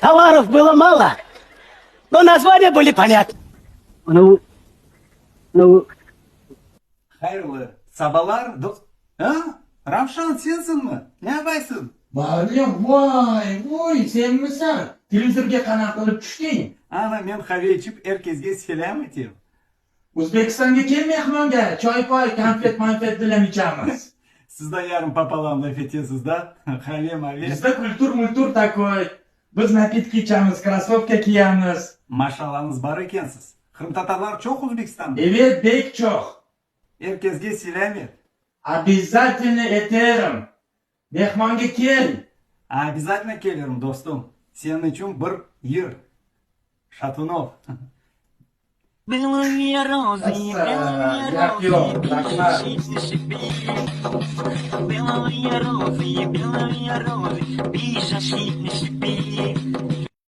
Товаров было мало, но названия были понятны. Ну, Hayırlı sabahlar. Ha? Ravshan sensinmi? Ne yapaysan? Maryam, voy, senmisan? Televizorga qanaqa qilib tushding? Ana men qahva ichib erkazga selam aytyapman. O'zbekistonga kel mehmonga, choy-poy, konfet bilan ichamiz. Sizda yarim пополам laf etyapsiz-da. Qahva mavi. Bizda kultur takoy. Biz napitki ichamiz, krossovka kiyamiz. Mashallangiz bor ekansiz. Qrim-tatarlar cho'q O'zbekistonda. Evet, bek cho'q. Erkazga selam et. Обязательно eterim. Mehmonga kel. Обязательно kelirim do'stim. Sening uchun bir yer. Shatunov. Белые розы, белые розы, бежишь белые розы, белые розы, бежишь